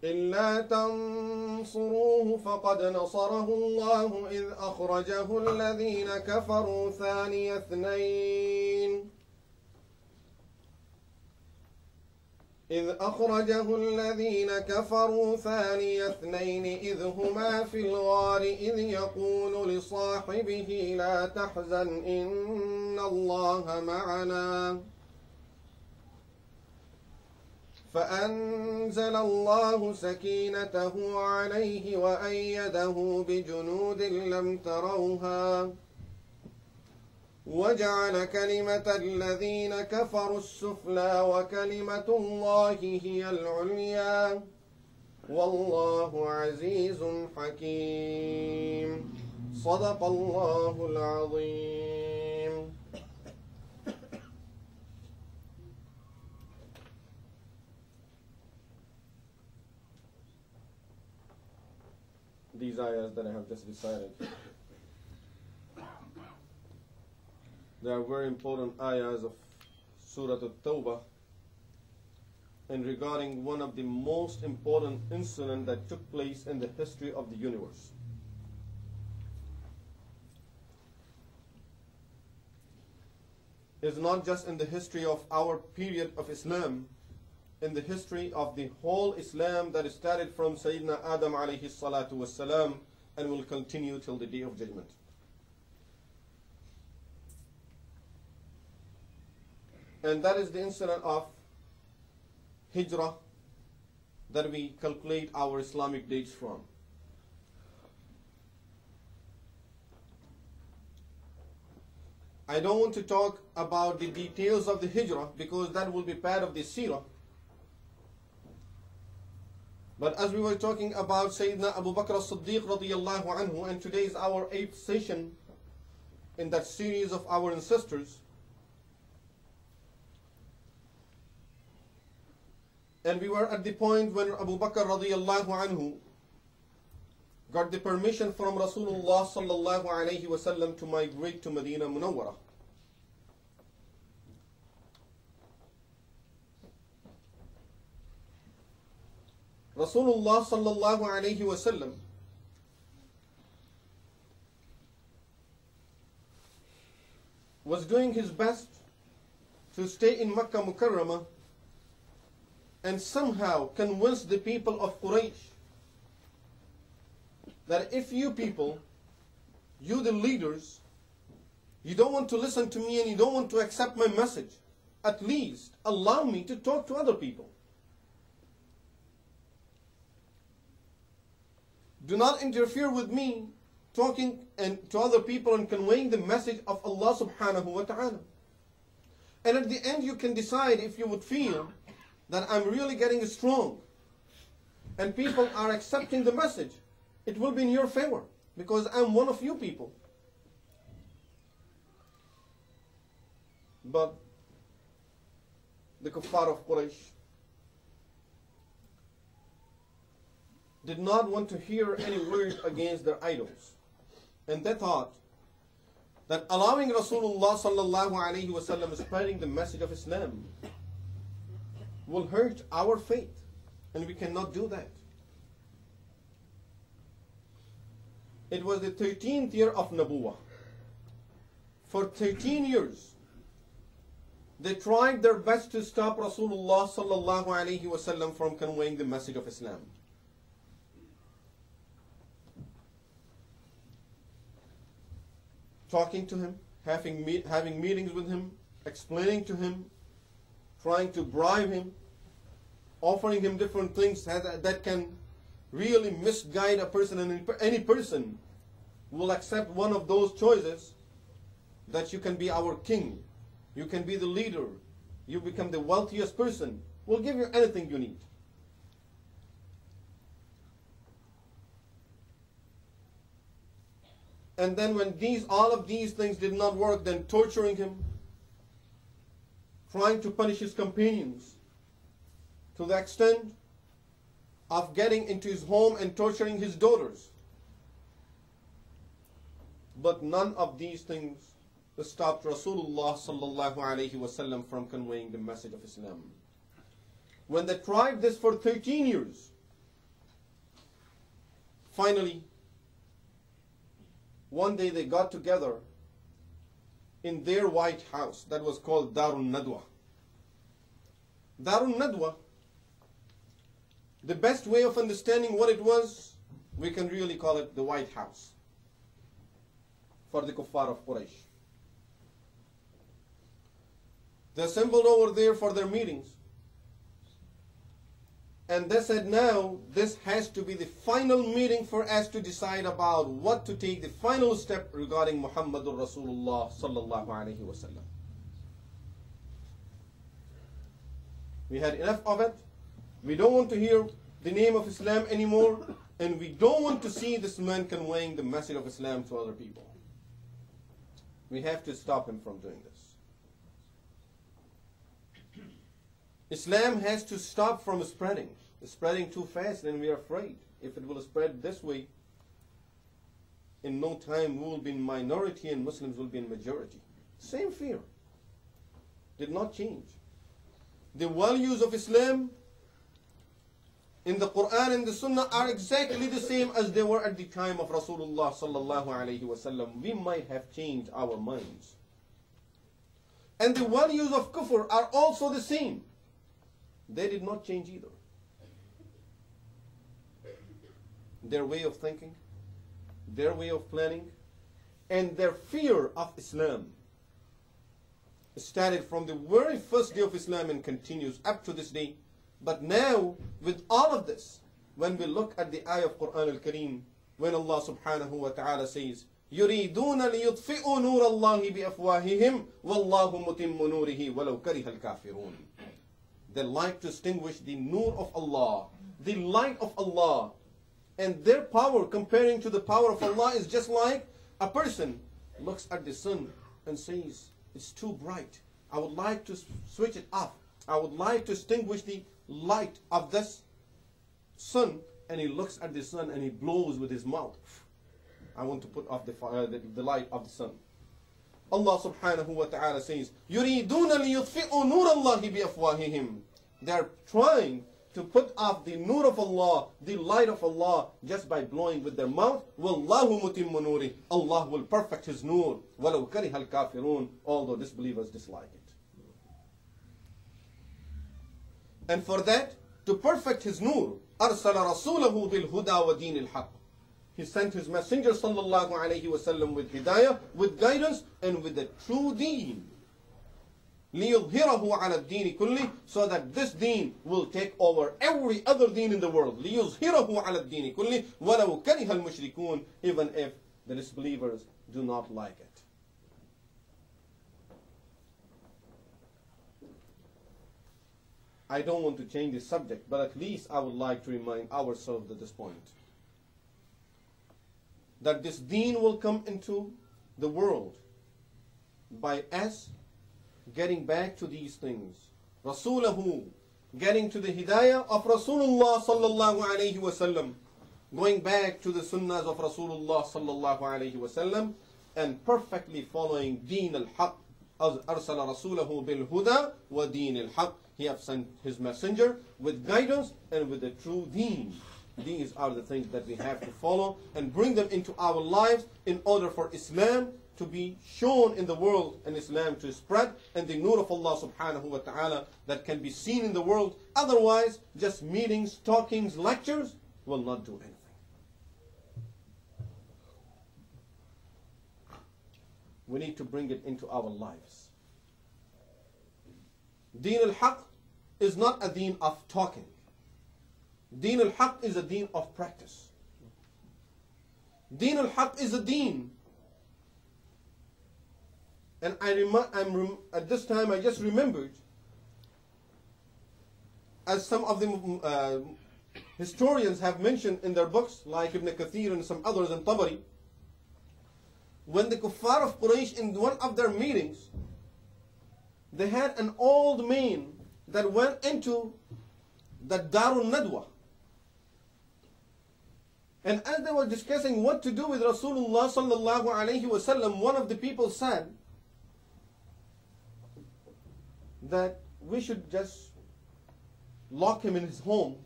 إلا تنصروه فقد نصره الله إذ أخرجه الذين كفروا ثاني اثنين إذ هما في الغار إذ يقول لصاحبه لا تحزن إن الله معنا فأنزل الله سكينته عليه وأيده بجنود لم تروها وجعل كلمة الذين كفروا السفلى وكلمة الله هي العليا والله عزيز حكيم صدق الله العظيم. These ayahs that I have just recited, they are very important ayahs of Surah At-Tawbah, and regarding one of the most important incidents that took place in the history of the universe. It's not just in the history of our period of Islam, in the history of the whole Islam that started from Sayyidina Adam alayhi salatu wassalam and will continue till the Day of Judgment. And that is the incident of Hijrah that we calculate our Islamic dates from. I don't want to talk about the details of the Hijrah because that will be part of the Seerah. But as we were talking about Sayyidina Abu Bakr as-Siddiq Radiyallahu Anhu, and today is our 8th session in that series of our ancestors. And we were at the point when Abu Bakr Radiyallahu Anhu got the permission from Rasulullah Sallallahu Alaihi Wasallam to migrate to Medina Munawwarah. Rasulullah Sallallahu Alaihi Wasallam was doing his best to stay in Makkah Mukarramah and somehow convince the people of Quraysh that if you people, you the leaders, you don't want to listen to me and you don't want to accept my message, at least allow me to talk to other people. Do not interfere with me talking and to other people and conveying the message of Allah subhanahu wa ta'ala. And at the end you can decide if you would feel that I'm really getting strong and people are accepting the message. It will be in your favor because I'm one of you people. But the kuffar of Quraysh did not want to hear any word against their idols. And they thought that allowing Rasulullah sallallahu alaihi wasallam spreading the message of Islam will hurt our faith, and we cannot do that. It was the 13th year of Nabuwah. For 13 years, they tried their best to stop Rasulullah sallallahu alaihi wasallam from conveying the message of Islam. Talking to him, having meetings with him, explaining to him, trying to bribe him, offering him different things that can really misguide a person, and any person will accept one of those choices, that you can be our king, you can be the leader, you become the wealthiest person, we'll give you anything you need. And then when all of these things did not work, then torturing him, trying to punish his companions, to the extent of getting into his home and torturing his daughters. But none of these things stopped Rasulullah sallallahu alaihi wasallam from conveying the message of Islam. When they tried this for 13 years, finally, one day they got together in their White House that was called Darun Nadwa. Darun Nadwa, the best way of understanding what it was, we can really call it the White House for the Kuffar of Quraysh. They assembled over there for their meetings. And they said, now this has to be the final meeting for us to decide about what to take the final step regarding Muhammadur Rasulullah sallallahu alaihi wasallam. We had enough of it. We don't want to hear the name of Islam anymore, and we don't want to see this man conveying the message of Islam to other people. We have to stop him from doing this. Islam has to stop from spreading. It's spreading too fast, and we are afraid. If it will spread this way, in no time we will be in minority and Muslims will be in majority. Same fear. Did not change. The values of Islam in the Quran and the Sunnah are exactly the same as they were at the time of Rasulullah sallallahu alaihi wasallam. We might have changed our minds. And the values of kufr are also the same. They did not change either. Their way of thinking, their way of planning, and their fear of Islam started from the very first day of Islam and continues up to this day. But now, with all of this, when we look at the ayah of Quran al-Kareem, when Allah subhanahu wa ta'ala says, يُرِيدُونَ لِيُطْفِئُوا نُورَ اللَّهِ بِأَفْوَاهِهِمْ وَاللَّهُ مُتِمُّ نُورِهِ وَلَوْ كَرِهَ الْكَافِرُونَ. They like to extinguish the nur of Allah, the light of Allah. And their power comparing to the power of Allah is just like a person looks at the sun and says, it's too bright. I would like to switch it off. I would like to extinguish the light of this sun. And he looks at the sun and he blows with his mouth. I want to put off the light of the sun. Allah subhanahu wa ta'ala says, يُرِيدُونَ لِيُطْفِئُوا نُورَ اللَّهِ بِأَفْوَاهِهِمْ. They're trying to put off the nur of Allah, the light of Allah, just by blowing with their mouth. وَاللَّهُ مُتِمُّ نُورِهِ. Allah will perfect His nur. وَلَوْ كَرِهَ الْكَافِرُونَ. Although disbelievers dislike it. And for that, to perfect His nur, أَرْسَلَ رَسُولَهُ بِالْهُدَى وَدِينِ الْحَقِّ. He sent His messenger sallallahu alayhi wasallam with hidayah, with guidance, and with the true deen. لِيُظْهِرَهُ عَلَى الدِّينِ كُلِّهِ. So that this deen will take over every other deen in the world. لِيُظْهِرَهُ عَلى الدِّينِ كُلِّهِ وَلَوْ كَرِهَ الْمُشْرِكُونَ. Even if the disbelievers do not like it. I don't want to change the subject, but at least I would like to remind ourselves at this point that this deen will come into the world by us getting back to these things. Rasulahu, getting to the hidayah of Rasulullah sallallahu alayhi wasallam, going back to the sunnahs of Rasulullah sallallahu alayhi wasallam, and perfectly following deen al-haq. As arsala rasulahu bil-huda wa deen al-haq. He has sent His messenger with guidance and with the true deen. These are the things that we have to follow and bring them into our lives in order for Islam to be shown in the world and Islam to spread and the nur of Allah subhanahu wa ta'ala that can be seen in the world. Otherwise, just meetings, talkings, lectures will not do anything. We need to bring it into our lives. Deen al-Haq is not a deen of talking. Deen al-Haq is a deen of practice. Deen al-Haq is a deen. And at this time I just remembered, as some of the historians have mentioned in their books, like Ibn Kathir and some others in Tabari, when the Kuffar of Quraysh in one of their meetings, they had an old man that went into the Darun Nadwa. And as they were discussing what to do with Rasulullah sallallahu alayhi wasallam, one of the people said that we should just lock him in his home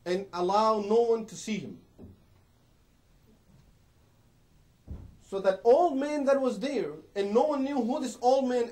and allow no one to see him. So that old man that was there, and no one knew who this old man